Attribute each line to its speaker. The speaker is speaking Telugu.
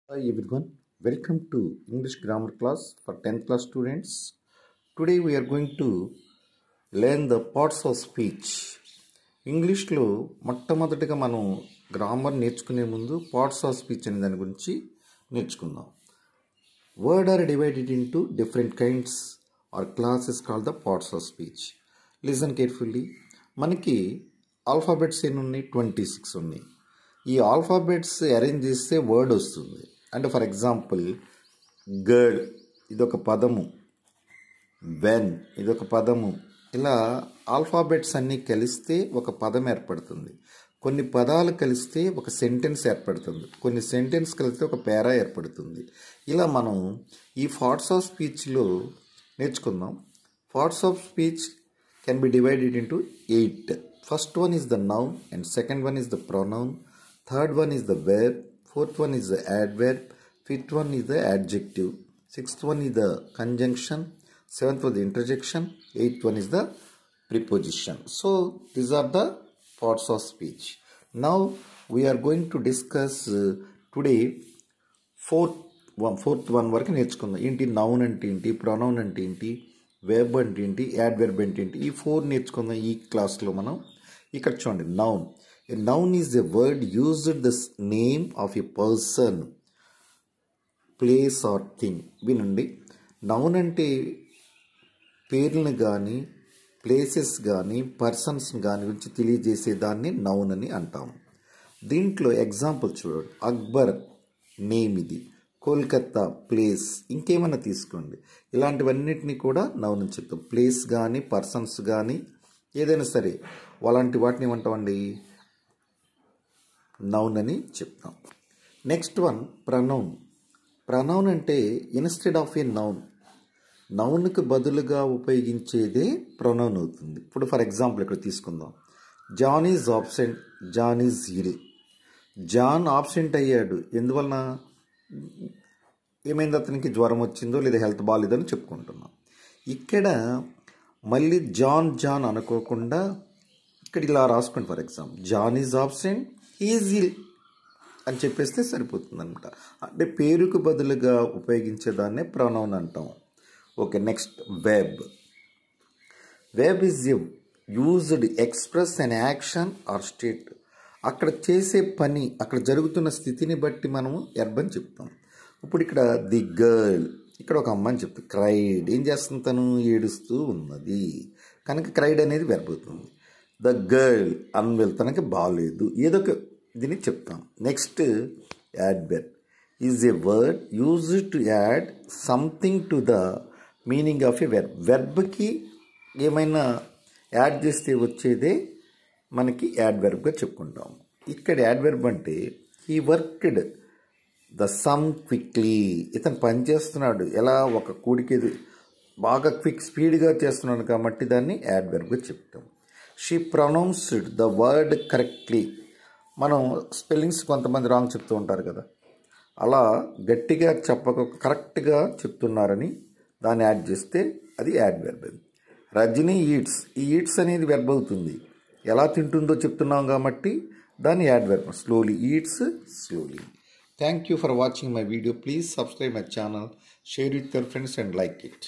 Speaker 1: Hi everyone, welcome to English grammar class for 10th class students. Today we are going to learn the parts of speech. ఇంగ్లీష్లో మొట్టమొదటిగా మనం గ్రామర్ నేర్చుకునే ముందు పార్ట్స్ ఆఫ్ స్పీచ్ అనే దాని గురించి నేర్చుకుందాం. Word are divided into different kinds or classes called the parts of speech. Listen carefully. మనకి ఆల్ఫాబెట్స్ ఎన్ని ఉన్నాయి? 26 ఉన్నాయి. ఈ ఆల్ఫాబెట్స్ అరేంజ్ చేస్తే వర్డ్ వస్తుంది. అంటే ఫర్ ఎగ్జాంపుల్ గర్ల్ ఇదొక పదము, వెన్ ఇదొక పదము. ఇలా ఆల్ఫాబెట్స్ అన్నీ కలిస్తే ఒక పదం ఏర్పడుతుంది. కొన్ని పదాలు కలిస్తే ఒక సెంటెన్స్ ఏర్పడుతుంది. కొన్ని సెంటెన్స్ కలిస్తే ఒక పేరా ఏర్పడుతుంది. ఇలా మనం ఈ పార్ట్స్ ఆఫ్ స్పీచ్లో నేర్చుకుందాం. Parts of speech can be divided into 8. First one is the noun and second one is the pronoun, third one is the verb, fourth one is the adverb, fifth one is the adjective, sixth one is the conjunction, seventh one is the interjection, eighth one is the preposition. So these are the parts of speech. Now we are going to discuss today fourth one వరకు నేర్చుకుందాం. ఏంటి నౌన్ అంటే ఏంటి, ప్రొనౌన్ అంటే ఏంటి, వెర్బ్ అంటే ఏంటి, యాడ్వర్బ్ అంటే ఏంటి, ఈ 4 నేర్చుకుందాం ఈ క్లాస్లో మనం. ఇక్కడ చూడండి, noun. A noun is a word used the name of a person, place or thing. వినండి, నౌన్ అంటే పేర్లను కానీ ప్లేసెస్ కానీ పర్సన్స్ కానీ గురించి తెలియజేసేదాన్ని నౌన్ అని అంటాం. దీంట్లో ఎగ్జాంపుల్ చూడండి, అక్బర్ నేమ్, ఇది కోల్కతా ప్లేస్, ఇంకేమైనా తీసుకోండి. ఇలాంటివన్నిటిని కూడా నౌన్ అని చెప్తాం. ప్లేస్ కానీ పర్సన్స్ కానీ ఏదైనా సరే అలాంటి వాటిని ఏమంటామండి? నౌన్ అని చెప్తాం. Next one pronoun. ప్రనౌన్ అంటే ఇన్స్టెడ్ ఆఫ్ ఏ నౌన్, నౌన్కి బదులుగా ఉపయోగించేదే ప్రొనౌన్ అవుతుంది. ఇప్పుడు ఫర్ ఎగ్జాంపుల్ ఇక్కడ తీసుకుందాం, John is absent, John is ill. John absent అయ్యాడు, ఎందువలన? ఏమైంది, అతనికి జ్వరం వచ్చిందో లేదా హెల్త్ బాగాలేదో అని చెప్పుకుంటున్నాం. ఇక్కడ మళ్ళీ జాన్ జాన్ అనుకోకుండా ఇక్కడ ఇలా రాసుకోండి. For example, John is absent, is ill అని చెప్పేస్తే సరిపోతుంది అనమాట. అంటే పేరుకు బదులుగా ఉపయోగించేదాన్నే ప్రొనౌన్ అంటాం. Okay, next verb. Verb is used express an action or state. అక్కడ చేసే పని, అక్కడ జరుగుతున్న స్థితిని బట్టి మనము వెర్బ్ అని చెప్తాం. ఇప్పుడు ఇక్కడ ది గర్ల్, ఇక్కడ ఒక అమ్మాయిని చెప్తాం. క్రైడ్, ఏం చేస్తుంది? తను ఏడుస్తూ ఉన్నది కనుక క్రైడ్ అనేది వెర్బ్ అవుతుంది. ద గర్ల్ అన్వెల్, తనకి బాగాలేదు, ఏదో ఒక దీన్ని చెప్తాం. Next adverb is a word used to add something to the meaning of a verb. వెర్బ్కి ఏమైనా యాడ్ చేస్తే వచ్చేదే మనకి యాడ్వర్బ్గా చెప్పుకుంటాం. ఇక్కడ యాడ్వర్బ్ అంటే he worked the sum quickly, ఇతను పని చేస్తున్నాడు. ఎలా? ఒక కూడికి బాగా స్పీడ్గా చేస్తున్నాడు కాబట్టి దాన్ని యాడ్వర్బ్గా చెప్తాం. She pronounced the word correctly. మనం స్పెల్లింగ్స్ కొంతమంది రాంగ్ చెప్తూ ఉంటారు కదా, అలా గట్టిగా చెప్పక కరెక్ట్గా చెప్తున్నారని దాన్ని యాడ్ చేస్తే అది యాడ్వర్బ్. రజనీ ఈట్స్, ఈ ఈట్స్ అనేది వెర్బ్ అవుతుంది. ఎలా తింటుందో చెప్తున్నాం కాబట్టి దాన్ని adverb. Slowly eats, slowly. Thank you for watching my video. Please subscribe my channel, share it with your friends and like it.